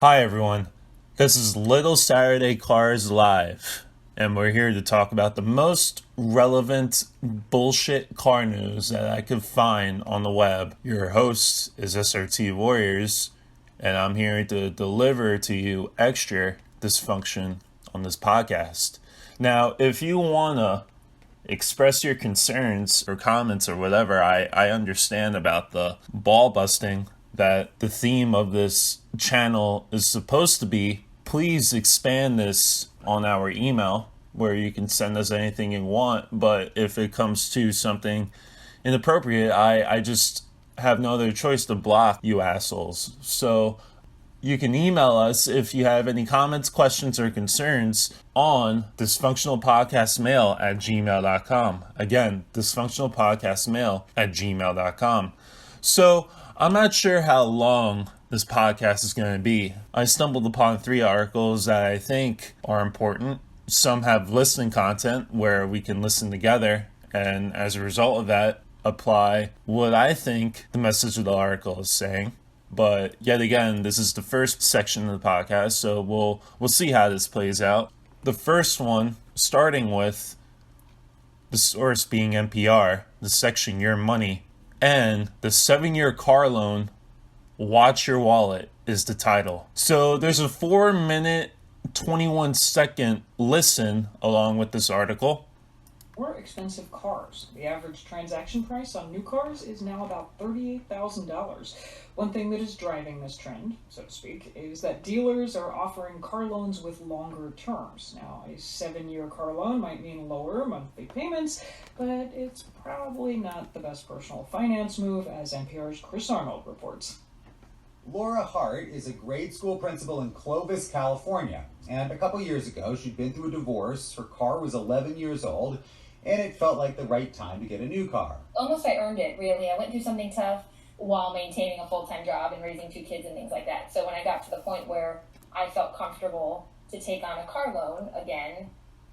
Hi everyone, this is Little Saturday Cars Live, and we're here to talk about the most relevant bullshit car news that I could find on the web. Your host is SRT Warriors, and I'm here to deliver to you extra dysfunction on this podcast. Now, if you want to express your concerns or comments or whatever, I understand about the ball busting that the theme of this channel is supposed to be. Please expand this on our email where you can send us anything you want. But if it comes to something inappropriate, I just have no other choice to block you assholes. So you can email us if you have any comments, questions, or concerns on dysfunctionalpodcastmail@gmail.com. Again, dysfunctionalpodcastmail@gmail.com. So I'm not sure how long this podcast is going to be. I stumbled upon 3 articles that I think are important. Some have listening content where we can listen together, and as a result of that, apply what I think the message of the article is saying. But yet again, this is the first section of the podcast, so we'll see how this plays out. The first one, starting with the source being NPR, the section Your Money, and the 7-year car loan, Watch Your Wallet is the title. So there's a 4-minute, 21-second listen along with this article. More expensive cars. The average transaction price on new cars is now about $38,000. One thing that is driving this trend, so to speak, is that dealers are offering car loans with longer terms. Now, a 7-year car loan might mean lower monthly payments, but it's probably not the best personal finance move, as NPR's Chris Arnold reports. Laura Hart is a grade school principal in Clovis, California. And a couple years ago, she'd been through a divorce. Her car was 11 years old, and it felt like the right time to get a new car. Almost I earned it, really. I went through something tough while maintaining a full-time job and raising 2 kids and things like that. So when I got to the point where I felt comfortable to take on a car loan again,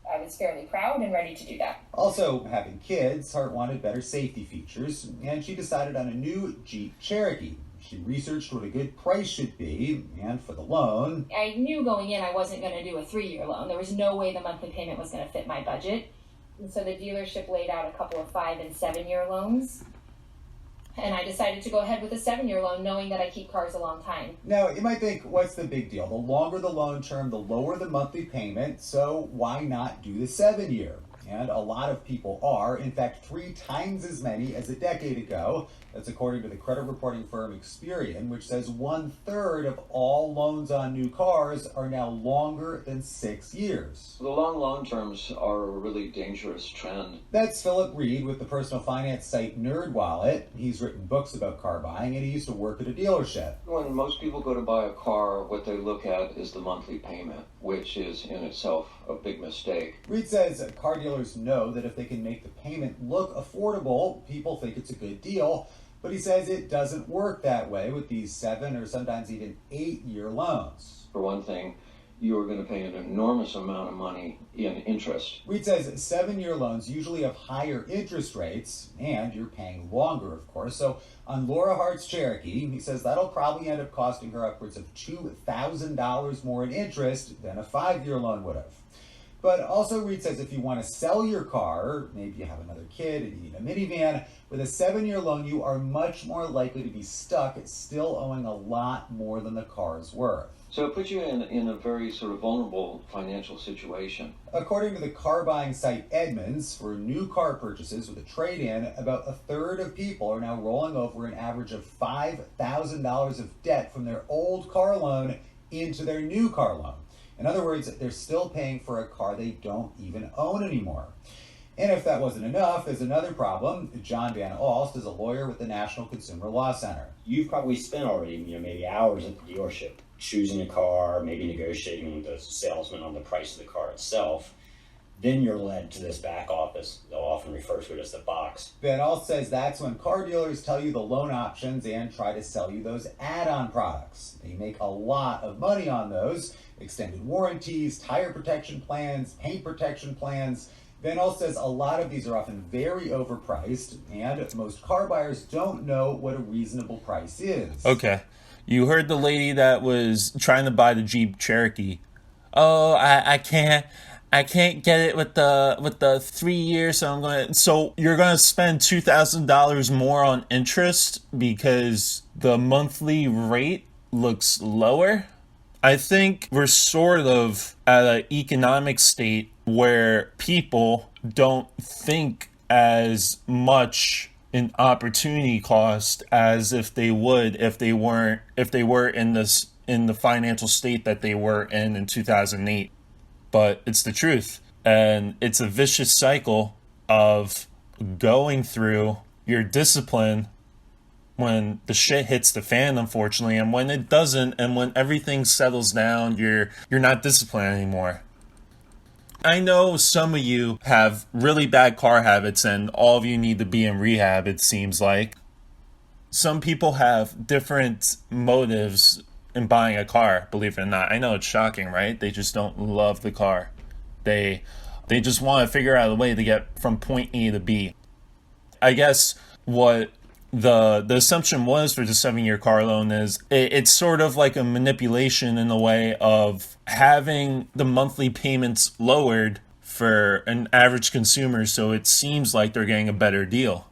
I was fairly proud and ready to do that. Also, having kids, Hart wanted better safety features, and she decided on a new Jeep Cherokee. She researched what a good price should be, and for the loan... I knew going in I wasn't going to do a 3-year loan. There was no way the monthly payment was going to fit my budget. And so the dealership laid out a couple of 5- and 7-year loans. And I decided to go ahead with a 7-year loan, knowing that I keep cars a long time. Now, you might think, what's the big deal? The longer the loan term, the lower the monthly payment, so why not do the 7-year? And a lot of people are, in fact, 3 times as many as a decade ago. That's according to the credit reporting firm Experian, which says 1/3 of all loans on new cars are now longer than 6 years. The long loan terms are a really dangerous trend. That's Philip Reed with the personal finance site NerdWallet. He's written books about car buying, and he used to work at a dealership. When most people go to buy a car, what they look at is the monthly payment, which is in itself a big mistake. Reed says car dealers know that if they can make the payment look affordable, people think it's a good deal. But he says it doesn't work that way with these 7 or sometimes even 8-year loans. For one thing, you are going to pay an enormous amount of money in interest. Reed says 7-year loans usually have higher interest rates, and you're paying longer, of course. So on Laura Hart's Cherokee, he says that'll probably end up costing her upwards of $2,000 more in interest than a 5-year loan would have. But also, Reed says if you want to sell your car, maybe you have another kid and you need a minivan, with a 7-year loan, you are much more likely to be stuck still owing a lot more than the car is worth. So it puts you in a very sort of vulnerable financial situation. According to the car buying site Edmunds, for new car purchases with a trade-in, about 1/3 of people are now rolling over an average of $5,000 of debt from their old car loan into their new car loan. In other words, they're still paying for a car they don't even own anymore. And if that wasn't enough, there's another problem. John Van Alst is a lawyer with the National Consumer Law Center. You've probably spent already, maybe hours at the dealership choosing a car, maybe negotiating with the salesman on the price of the car itself. Then you're led to this back office. They'll often refer to it as the box. Van Alst says that's when car dealers tell you the loan options and try to sell you those add-on products. They make a lot of money on those. Extended warranties, tire protection plans, paint protection plans. Van Alst says a lot of these are often very overpriced, and most car buyers don't know what a reasonable price is. Okay. You heard the lady that was trying to buy the Jeep Cherokee. Oh, I can't get it with the 3 years, so you're gonna spend $2,000 more on interest because the monthly rate looks lower. I think we're sort of at an economic state where people don't think as much in opportunity cost as if they would if they were in the financial state that they were in 2008. But it's the truth, and it's a vicious cycle of going through your discipline when the shit hits the fan, unfortunately, and when it doesn't, and when everything settles down, you're not disciplined anymore. I know some of you have really bad car habits and all of you need to be in rehab, it seems like. Some people have different motives in buying a car, believe it or not. I know it's shocking, right? They just don't love the car. They just want to figure out a way to get from point A to B. I guess what the assumption was for the 7-year car loan is it's sort of like a manipulation in the way of having the monthly payments lowered for an average consumer, so it seems like they're getting a better deal.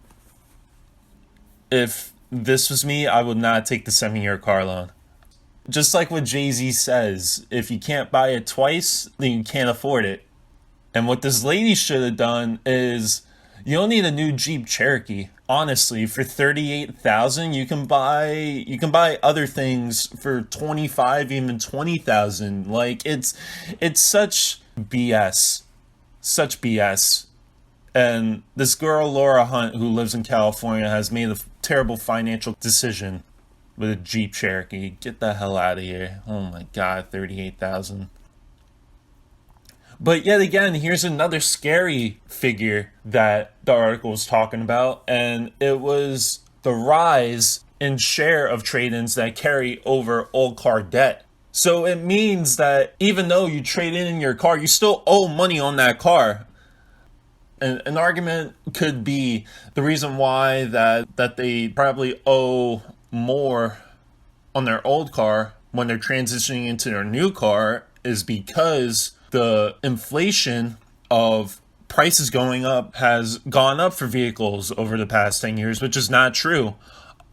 If this was me, I would not take the 7-year car loan. Just like what Jay-Z says, if you can't buy it twice, then you can't afford it. And what this lady should have done is, you don't need a new Jeep Cherokee. Honestly, for $38,000, you can buy other things for $25,000, even $20,000. Like it's such BS, such BS. And this girl Laura Hunt, who lives in California, has made a terrible financial decision with a Jeep Cherokee. Get the hell out of here! Oh my God, $38,000. But yet again, here's another scary figure that the article was talking about, and it was the rise in share of trade-ins that carry over old car debt. So it means that even though you trade in your car, you still owe money on that car. And an argument could be the reason why that they probably owe more on their old car when they're transitioning into their new car is because the inflation of prices going up has gone up for vehicles over the past 10 years, which is not true.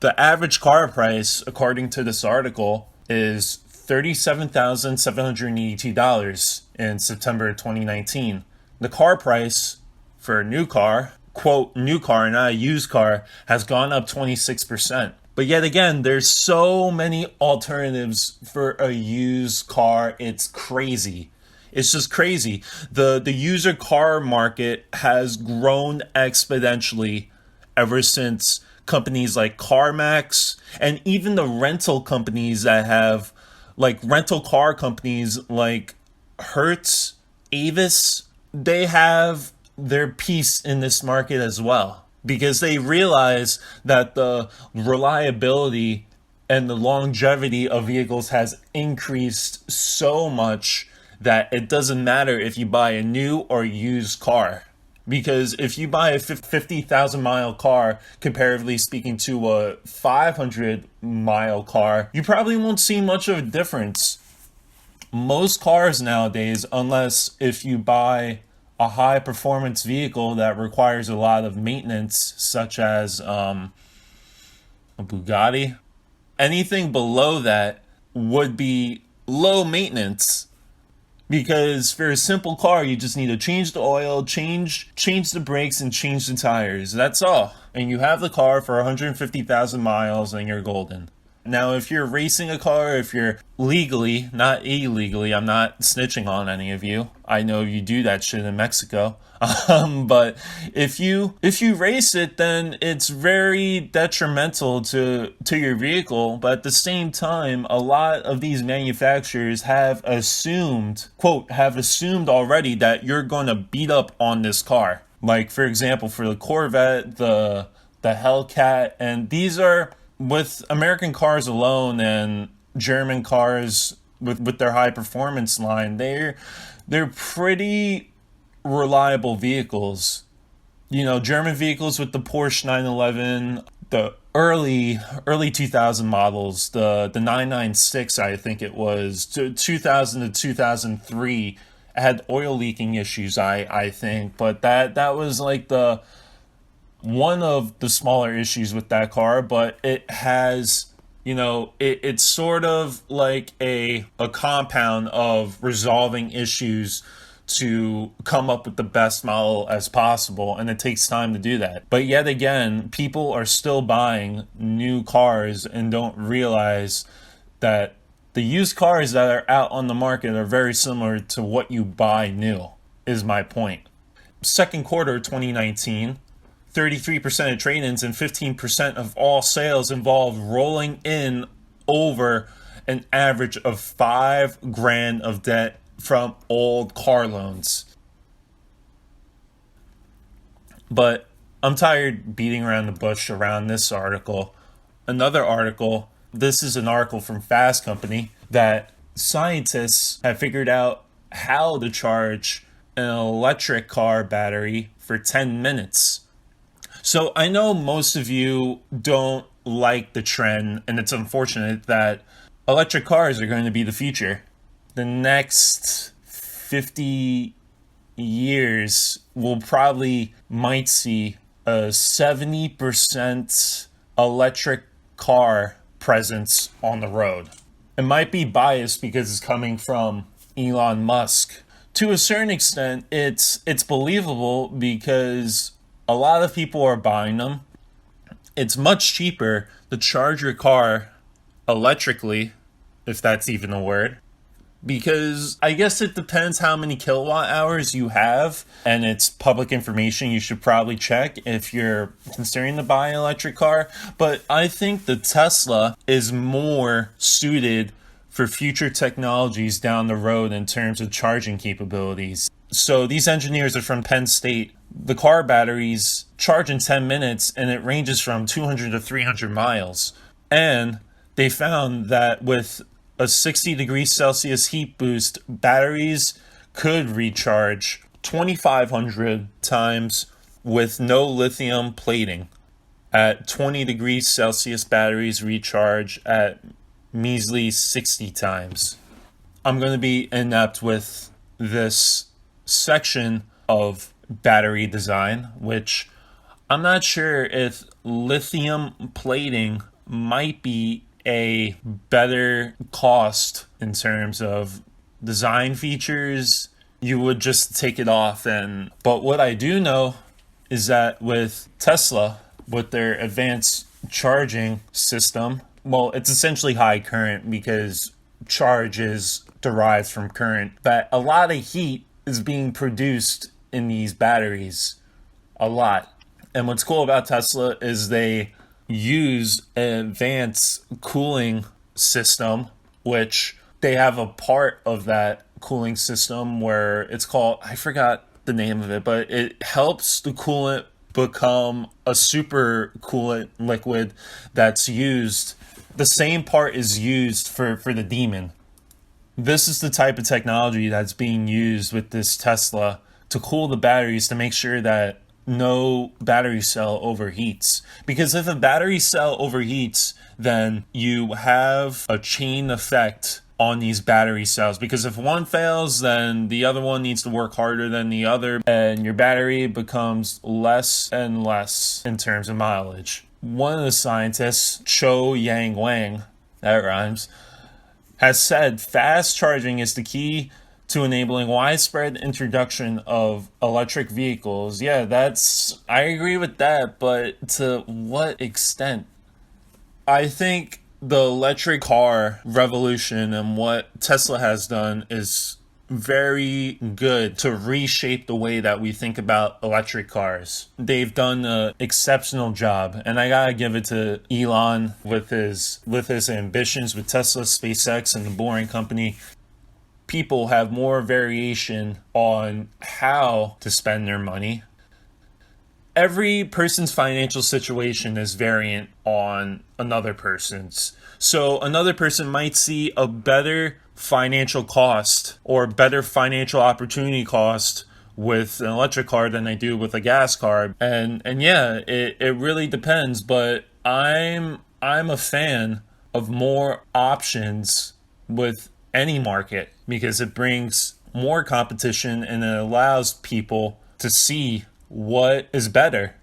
The average car price, according to this article, is $37,782 in September 2019. The car price for a new car, quote, new car, not a used car, has gone up 26%. But yet again, there's so many alternatives for a used car, it's crazy. It's just crazy. The user car market has grown exponentially ever since companies like CarMax and even the rental companies that have, like rental car companies like Hertz, Avis, they have their piece in this market as well because they realize that the reliability and the longevity of vehicles has increased so much that it doesn't matter if you buy a new or used car. Because if you buy a 50,000 mile car, comparatively speaking to a 500 mile car, you probably won't see much of a difference. Most cars nowadays, unless if you buy a high performance vehicle that requires a lot of maintenance, such as a Bugatti, anything below that would be low maintenance. Because for a simple car, you just need to change the oil, change the brakes, and change the tires. That's all. And you have the car for 150,000 miles and you're golden. Now, if you're racing a car, if you're legally, not illegally, I'm not snitching on any of you. I know you do that shit in Mexico. But if you race it, then it's very detrimental to your vehicle. But at the same time, a lot of these manufacturers have assumed, quote, have assumed already that you're going to beat up on this car. Like, for example, for the Corvette, the Hellcat, and these are, with American cars alone and German cars with their high performance line, they're pretty reliable vehicles. You know, German vehicles with the Porsche 911, the early 2000 models, the 996, I think it was, 2000 to 2003, had oil leaking issues, I think, but that was like the one of the smaller issues with that car. But it has, it's sort of like a compound of resolving issues to come up with the best model as possible, and it takes time to do that. But yet again, people are still buying new cars and don't realize that the used cars that are out on the market are very similar to what you buy new, is my point. Second quarter 2019, 33% of trade-ins and 15% of all sales involved rolling in over an average of $5,000 of debt from old car loans. But I'm tired beating around the bush around this article. Another article, this is an article from Fast Company, that scientists have figured out how to charge an electric car battery for 10 minutes. So I know most of you don't like the trend, and it's unfortunate that electric cars are going to be the future. The next 50 years might see a 70% electric car presence on the road. It might be biased because it's coming from Elon Musk. To a certain extent, it's believable because a lot of people are buying them. It's much cheaper to charge your car electrically, if that's even a word. Because I guess it depends how many kilowatt hours you have, and it's public information you should probably check if you're considering to buy an electric car. But I think the Tesla is more suited for future technologies down the road in terms of charging capabilities. So these engineers are from Penn State. The car batteries charge in 10 minutes, and it ranges from 200 to 300 miles. And they found that with a 60 degrees Celsius heat boost, batteries could recharge 2,500 times with no lithium plating. At 20 degrees Celsius, batteries recharge at measly 60 times. I'm going to be inept with this section of battery design, which I'm not sure if lithium plating might be a better cost in terms of design features. You would just take it off. But what I do know is that with Tesla, with their advanced charging system, well, it's essentially high current because charge is derived from current, that a lot of heat is being produced in these batteries. A lot. And what's cool about Tesla is they use an advanced cooling system, which they have a part of that cooling system where it's called, I forgot the name of it, but it helps the coolant become a super coolant liquid that's used. The same part is used for the Demon. This is the type of technology that's being used with this Tesla to cool the batteries to make sure that no battery cell overheats. Because if a battery cell overheats, then you have a chain effect on these battery cells. Because if one fails, then the other one needs to work harder than the other, and your battery becomes less and less in terms of mileage. One of the scientists, Cho Yang Wang, that rhymes, has said fast charging is the key to enabling widespread introduction of electric vehicles. Yeah, I agree with that, but to what extent? I think the electric car revolution and what Tesla has done is very good to reshape the way that we think about electric cars. They've done an exceptional job, and I gotta give it to Elon with his ambitions with Tesla, SpaceX, and the Boring Company. People have more variation on how to spend their money. Every person's financial situation is variant on another person's. So another person might see a better financial cost or better financial opportunity cost with an electric car than they do with a gas car. And yeah, it really depends. But I'm a fan of more options with any market because it brings more competition and it allows people to see what is better.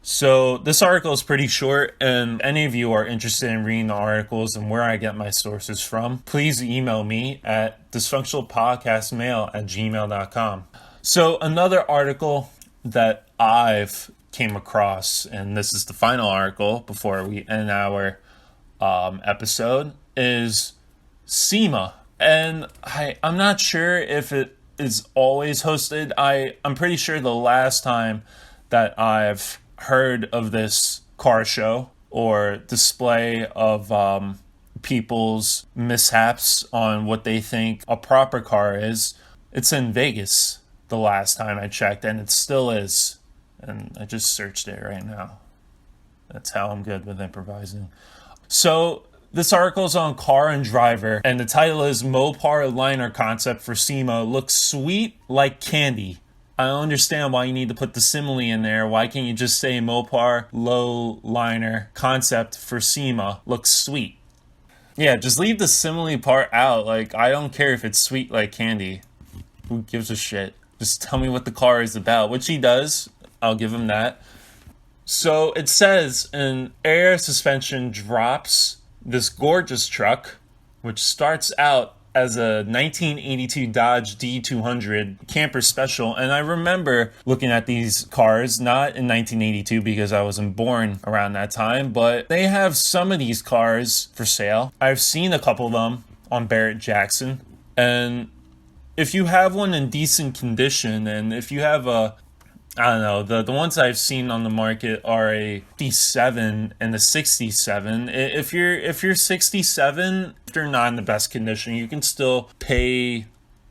So this article is pretty short, and any of you are interested in reading the articles and where I get my sources from, please email me at dysfunctionalpodcastmail@gmail.com. So another article that I've came across, and this is the final article before we end our episode, is SEMA. And I'm not sure if it is always hosted. I'm pretty sure the last time that I've heard of this car show or display of people's mishaps on what they think a proper car is, it's in Vegas the last time I checked, and it still is. And I just searched it right now. That's how I'm good with improvising. So this article is on Car and Driver, and the title is Mopar Liner Concept for SEMA Looks Sweet Like Candy. I don't understand why you need to put the simile in there. Why can't you just say Mopar low liner concept for SEMA looks sweet? Yeah, just leave the simile part out. Like, I don't care if it's sweet like candy. Who gives a shit? Just tell me what the car is about, which he does. I'll give him that. So it says an air suspension drops this gorgeous truck, which starts out as a 1982 Dodge D200 camper special. And I remember looking at these cars, not in 1982 because I wasn't born around that time, but they have some of these cars for sale. I've seen a couple of them on Barrett-Jackson. And if you have one in decent condition, and if you have I don't know, the ones I've seen on the market are a 57 and a 67. If you're 67, if you're not in the best condition, you can still pay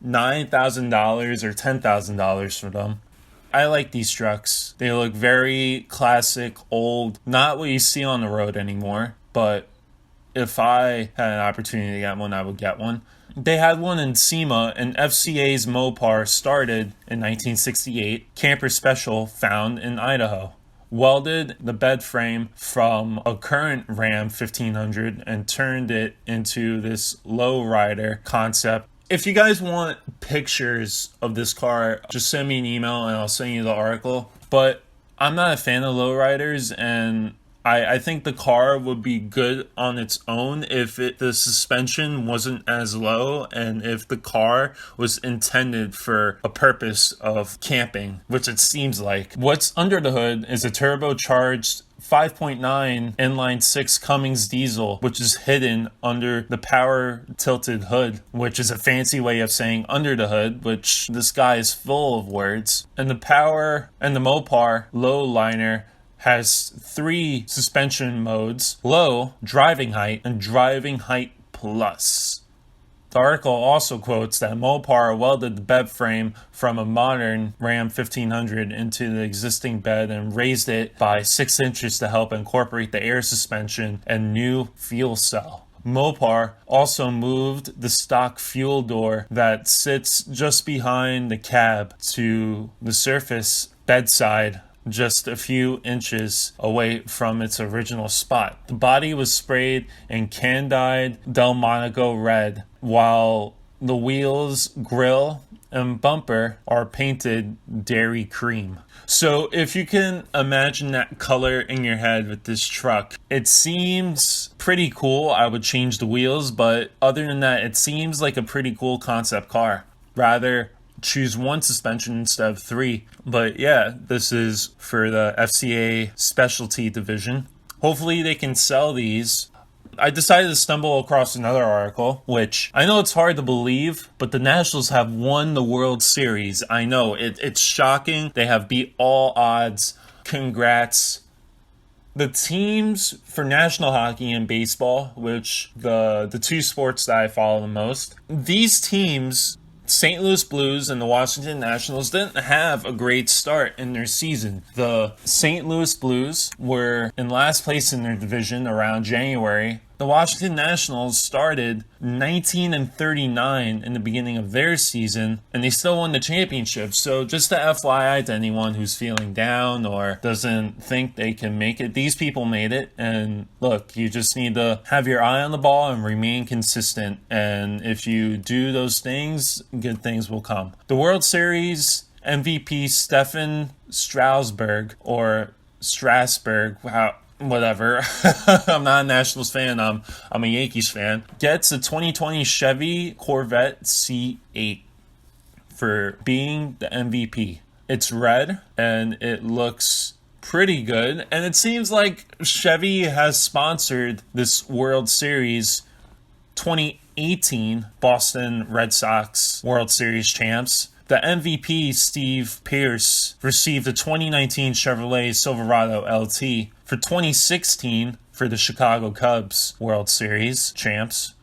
$9,000 or $10,000 for them. I like these trucks. They look very classic, old, not what you see on the road anymore, but if I had an opportunity to get one, I would get one. They had one in SEMA, and FCA's Mopar started in 1968, camper special found in Idaho. Welded the bed frame from a current Ram 1500 and turned it into this lowrider concept. If you guys want pictures of this car, just send me an email and I'll send you the article. But I'm not a fan of lowriders, and I think the car would be good on its own if the suspension wasn't as low and if the car was intended for a purpose of camping, which it seems like. What's under the hood is a turbocharged 5.9 inline 6 Cummins diesel, which is hidden under the power tilted hood, which is a fancy way of saying under the hood, which this guy is full of words. And the Mopar low liner has 3 suspension modes: low, driving height, and driving height plus. The article also quotes that Mopar welded the bed frame from a modern Ram 1500 into the existing bed and raised it by 6 inches to help incorporate the air suspension and new fuel cell. Mopar also moved the stock fuel door that sits just behind the cab to the surface bedside, just a few inches away from its original spot. The body was sprayed in can-dyed Delmonico red, while the wheels, grille, and bumper are painted dairy cream. So if you can imagine that color in your head with this truck, it seems pretty cool. I would change the wheels, but other than that, it seems like a pretty cool concept car. Rather choose 1 suspension instead of 3. But yeah, this is for the FCA specialty division. Hopefully they can sell these. I decided to stumble across another article, which I know it's hard to believe, but the Nationals have won the World Series. I know, it's shocking. They have beat all odds. Congrats. The teams for National Hockey and baseball, which the 2 sports that I follow the most, these teams, St. Louis Blues and the Washington Nationals, didn't have a great start in their season. The St. Louis Blues were in last place in their division around January, The Washington Nationals started 19-39 in the beginning of their season, and they still won the championship. So just the FYI to anyone who's feeling down or doesn't think they can make it, these people made it. And look, you just need to have your eye on the ball and remain consistent. And if you do those things, good things will come. The World Series MVP Stefan Strasburg, or Strasburg, whatever. I'm not a Nationals fan. I'm a Yankees fan. Gets a 2020 Chevy Corvette C8 for being the MVP. It's red and it looks pretty good. And it seems like Chevy has sponsored this World Series 2018 Boston Red Sox World Series champs. The MVP, Steve Pearce, received a 2019 Chevrolet Silverado LT. For 2016, for the Chicago Cubs World Series champs.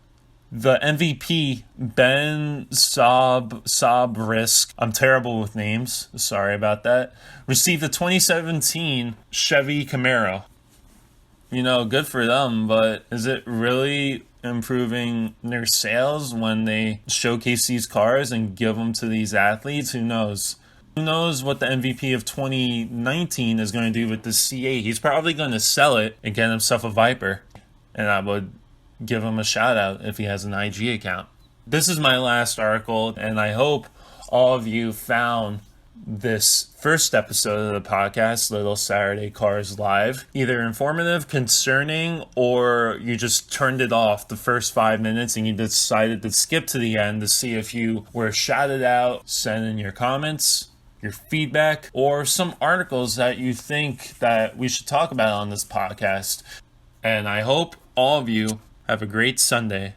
The MVP, Ben Sabrisk, I'm terrible with names, sorry about that, received the 2017 Chevy Camaro. You know, good for them, but is it really improving their sales when they showcase these cars and give them to these athletes? Who knows? Who knows what the MVP of 2019 is going to do with the C8? He's probably going to sell it and get himself a Viper. And I would give him a shout out if he has an IG account. This is my last article, and I hope all of you found this first episode of the podcast, Little Saturday Cars Live, either informative, concerning, or you just turned it off the first 5 minutes and you decided to skip to the end to see if you were shouted out. Send in your comments, your feedback, or some articles that you think that we should talk about on this podcast. And I hope all of you have a great Sunday.